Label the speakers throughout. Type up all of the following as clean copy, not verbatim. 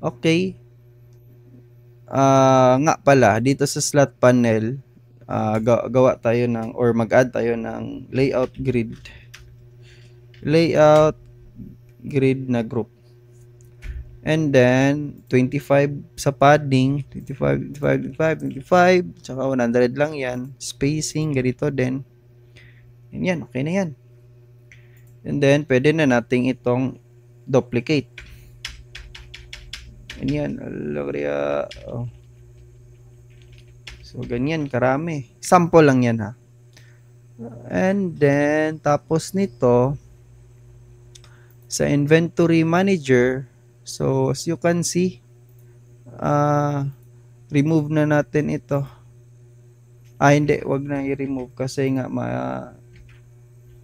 Speaker 1: Okay. Nga pala, dito sa slot panel, gawa tayo ng or mag-add tayo ng layout grid. Layout grid na group. And then, 25 sa padding, 25, 25, 25, 25, tsaka 100 lang yan. Spacing, ganito din. Yan, okay na yan. And then, pwede na nating itong duplicate. Yan, alagria. Oh. So, ganyan, karami. Sample lang yan ha. And then, tapos nito, sa inventory manager, so as you can see, remove na natin ito. Hindi, wag na i-remove kasi nga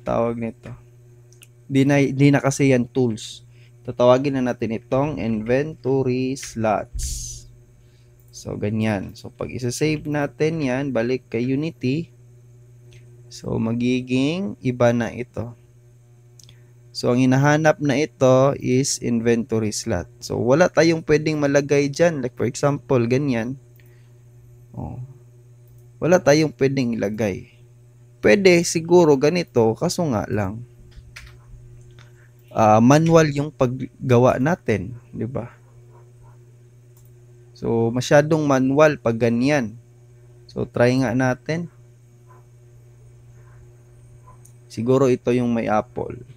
Speaker 1: tawag nito. Di na kasi yan tools. Tatawagin na natin itong inventory slots. So, ganyan. So, pag isa-save natin yan, balik kay Unity. So, magiging iba na ito. So, ang hinahanap na ito is inventory slot. So, wala tayong pwedeng malagay dyan. Like, for example, ganyan. Oh. Wala tayong pwedeng ilagay. Pwede siguro ganito, kaso nga lang. Manual yung paggawa natin. Diba? So, masyadong manual pag ganyan. So, try nga natin. Siguro ito yung may Apple.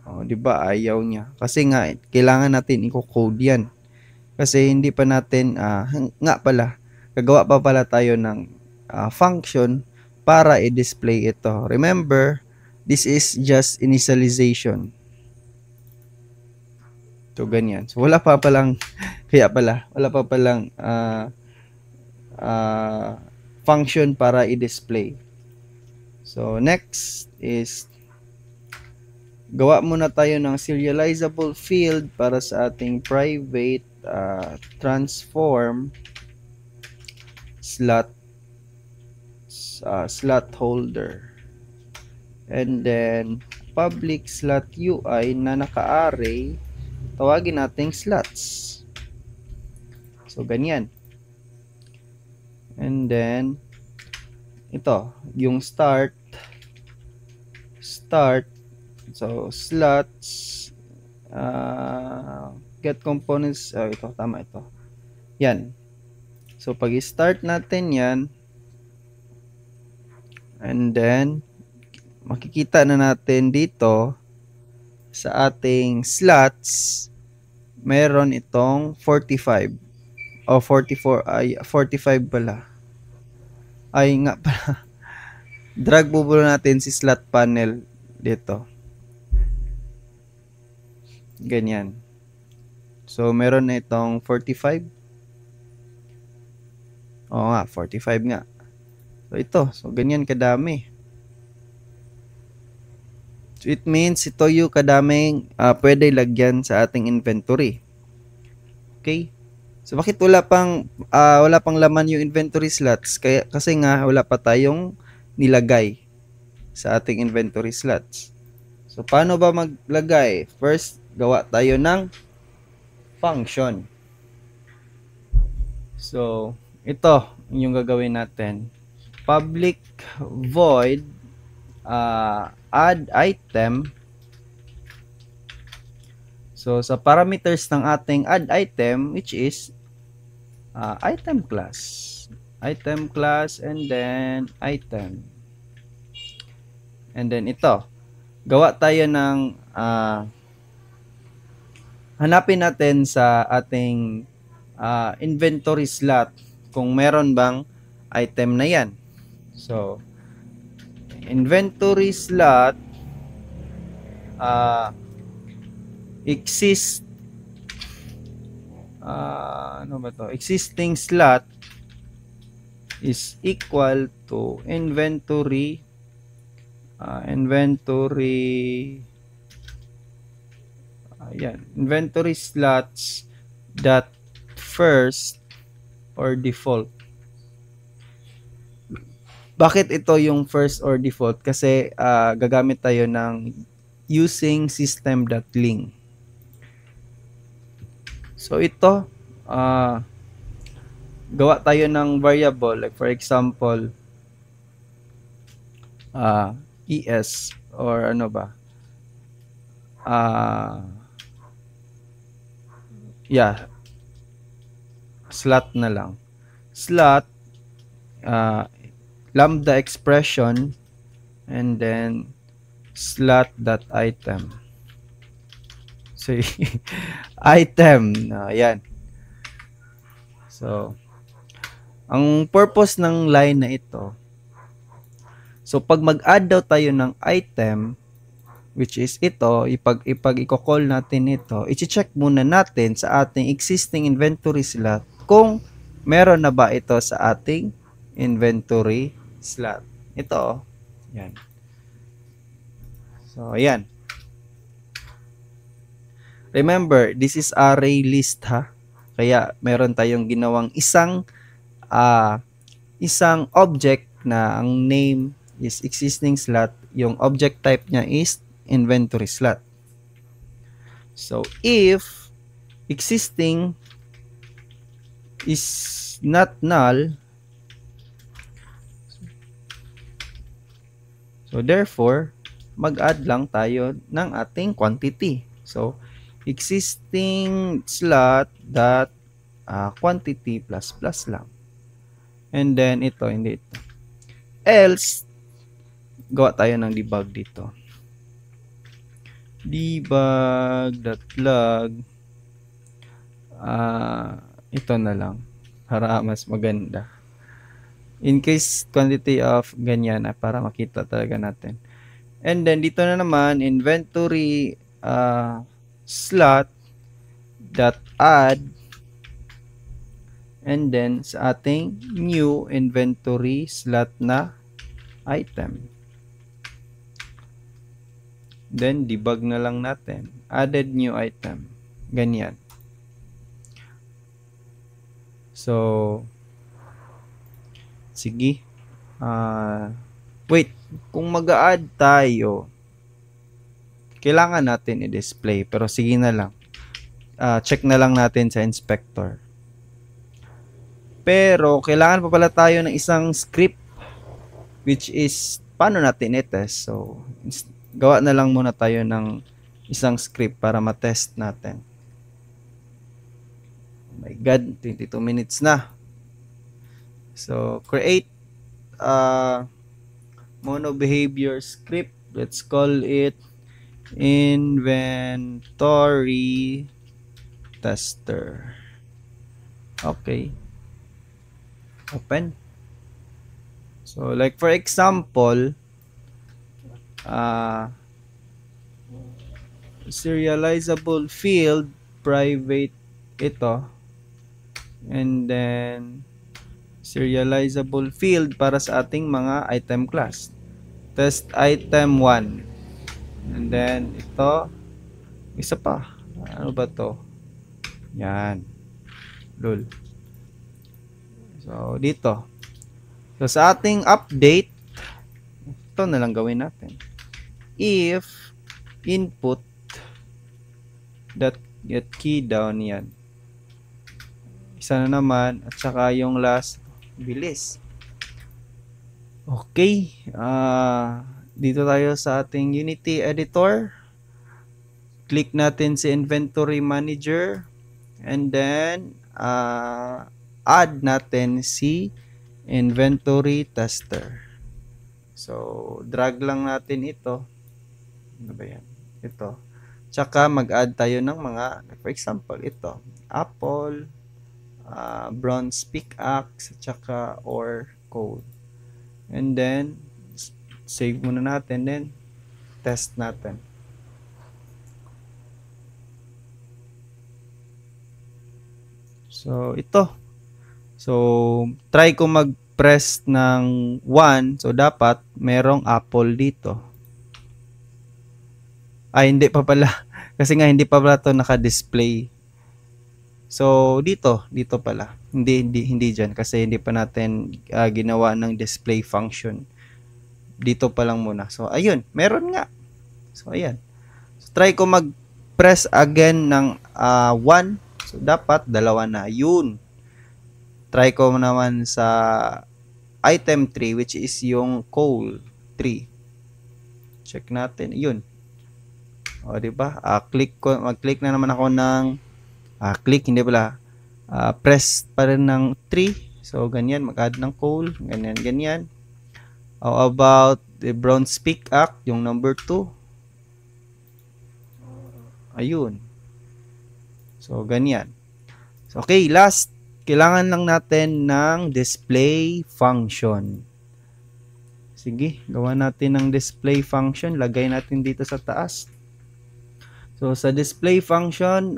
Speaker 1: Oh, 'di ba? Ayaw niya. Kasi nga kailangan natin i-code 'yan. Kasi hindi pa natin nga pala gagawa pa pala tayo ng function para i-display ito. Remember, this is just initialization. So ganyan. So wala pa palang kaya pala wala pa palang function para i-display. So next is gawa muna tayo ng serializable field para sa ating private transform slot holder. And then public slot UI na naka-array, tawagin nating slots. So ganyan. And then ito, yung start. So, slots, get components, ito, tama ito. Yan. So, pag i-start natin yan, and then, makikita na natin dito, sa ating slots, meron itong 45. O, 44, 45 pala. Ay, nga pala. Drag bubulo natin si slot panel dito. Ganyan. So, meron na itong 45. Oo nga, 45 nga. So, ito. So, ganyan kadami. So, it means ito yung kadaming pwede lagyan sa ating inventory. Okay? So, bakit wala pang laman yung inventory slots? Kasi nga, wala pa tayong nilagay sa ating inventory slots. So, paano ba maglagay? First, gawa tayo ng function. So, ito yung gagawin natin. Public void add item. So, sa parameters ng ating add item, which is item class. Item class and then item. And then ito. Gawa tayo ng hanapin natin sa ating inventory slot kung meron bang item na yan. So, inventory slot ano ba to? Existing slot is equal to inventory inventory slots dot first or default. Bakit ito yung first or default? Kasi gagamit tayo ng using system.ling. So ito, gawa tayo ng variable, like for example, es, or ano ba, yeah, slot na lang. Slot, lambda expression, and then slot.item. So, item, yan. So, ang purpose ng line na ito, so pag mag-add daw tayo ng item, which is ito, ipag i-call natin ito, i-check muna natin sa ating existing inventory slot kung meron na ba ito sa ating inventory slot. Ito, yan. So, ayan. Remember, this is array list ha. Kaya meron tayong ginawang isang object na ang name is existing slot. Yung object type niya is inventory slot. So, if existing is not null, so therefore, mag-add lang tayo ng ating quantity. So, existing slot dot quantity plus plus lang. And then ito, hindi ito. Else, gawa tayo ng debug dito. Debug.log ito na lang para mas maganda. In case quantity of ganyan para makita talaga natin. And then dito na naman inventory slot dot add, and then sa ating new inventory slot na item. Then debug na lang natin. Added new item. Ganyan. So, sige. Wait. Kung mag-a-add tayo, kailangan natin i-display. Pero sige na lang. Check na lang natin sa inspector. Pero, kailangan pa pala tayo ng isang script which is, paano natin i-test? So, gawa na lang muna tayo ng isang script para ma-test natin. Oh my God, 22 minutes na. So, create mono behavior script. Let's call it inventory tester. Okay. Open. So, like for example, serializable field, private ito. And then, serializable field para sa ating mga item class. Test item 1. And then, ito, isa pa. Ano ba to? Yan. Lul. So, dito. So, sa ating update, ito na lang gawin natin. If input that get key down, yan. Isa na naman, at saka yung last, bilis. Okay. Dito tayo sa ating Unity editor. Click natin si inventory manager. And then, add natin si inventory tester. So, drag lang natin ito. Ano ba yan? Ito. Tsaka mag-add tayo ng mga, for example, ito. Apple, bronze pickaxe, tsaka or code. And then, save muna natin, then test natin. So, ito. So, try ko mag-press ng 1. So, dapat merong apple dito. Ay, hindi pa pala. Kasi nga, hindi pa pala ito naka-display. So, dito pala. Hindi dyan. Kasi hindi pa natin ginawa ng display function. Dito pa lang muna. So, ayun. Meron nga. So, ayan. So, try ko mag-press again ng 1. So, dapat dalawa na. Yun. Try ko naman sa item 3 which is yung coal 3. Check natin. Yun. O, diba? Mag-click na naman ako ng click, hindi pala. Press pa rin ng 3. So, ganyan. Mag-add ng coal. Ganyan, ganyan. How about the bronze pickaxe, yung number 2? Ayun. So, ganyan. So, okay, last. Kailangan lang natin ng display function. Sige, gawa natin ng display function. Lagay natin dito sa taas. So, sa display function,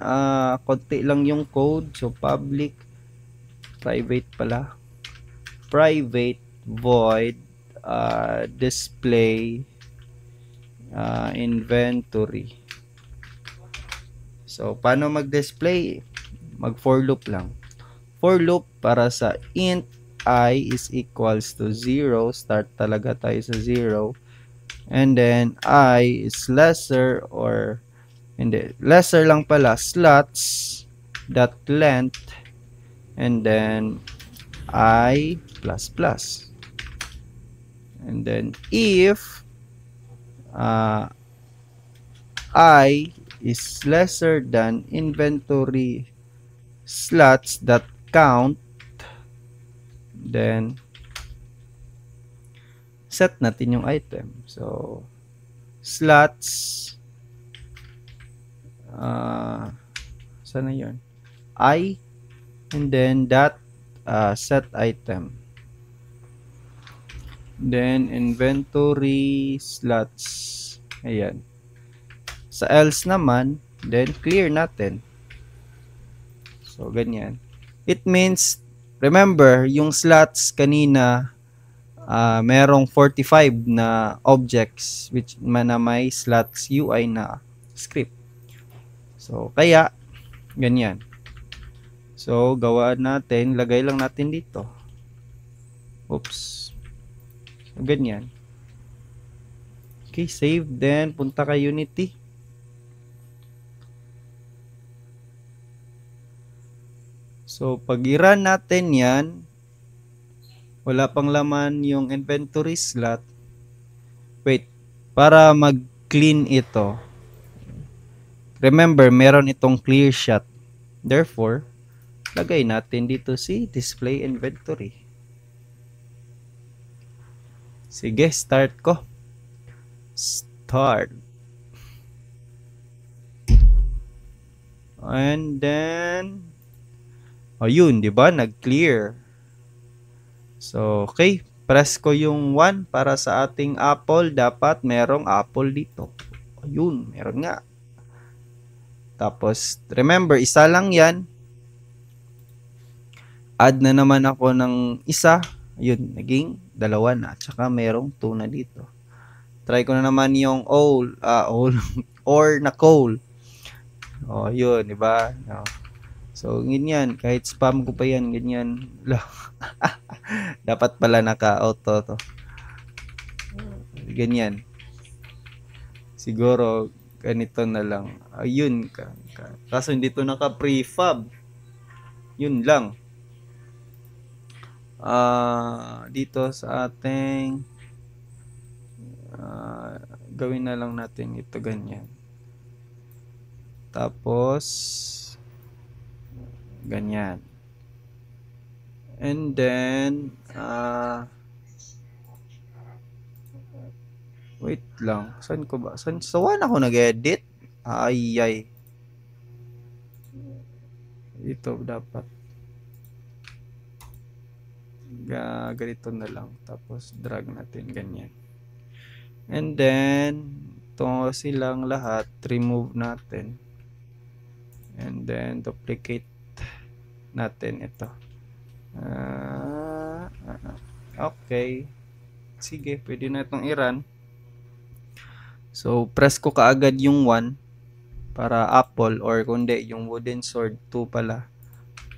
Speaker 1: konti lang yung code. So, public, private pala. Private void display inventory. So, paano mag-display? Mag-for loop lang. For loop para sa int I is equals to 0. Start talaga tayo sa 0. And then, I is lesser or hindi, lesser lang pala, slots dot length and then I plus plus. And then, if I is lesser than inventory slots that count, then set natin yung item. So, slots saan na yun? I and then that set item. Then inventory slots. Ayan. Sa else naman, then clear natin. So, ganyan. It means, remember, yung slots kanina, merong 45 na objects which na may slots UI na script. So, kaya, ganyan. So, gawa natin, lagay lang natin dito. Oops. So, ganyan. Okay, save. Then, punta ka Unity. So, pag i-run natin yan, wala pang laman yung inventory slot. Wait, para mag-clean ito. Remember, meron itong clear shot. Therefore, lagay natin dito si display inventory. Sige, start ko. Start. And then, yun, di ba? Nag-clear. So, okay. Press ko yung 1 para sa ating apple. Dapat merong apple dito. Ayun, meron nga. Tapos, remember, isa lang yan. Add na naman ako ng isa. Ayun, naging 2 na. Tsaka merong 2 na dito. Try ko na naman yung or na coal. Yun, di ba? No. So, ganyan. Kahit spam ko pa yan, ganyan. Dapat pala naka-auto to. Ganyan. Siguro, ganito na lang. Ayun. Kaso hindi to naka-prefab. Yun lang. Dito sa ating gawin na lang natin ito ganyan. Tapos, ganyan. And then, wait lang. Saan ko ba? Saan ako nag-edit? Ay. Ito dapat. Ganito na lang. Tapos, drag natin. Ganyan. And then, ito silang lahat. Remove natin. And then, duplicate natin ito. Okay. Sige, pwede na itong i-run. So, press ko kaagad yung 1 para apple or kundi yung wooden sword 2 pala.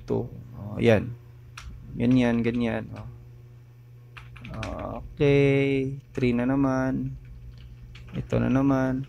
Speaker 1: 2. Yan. Ganyan. Okay. 3 na naman. Ito na naman.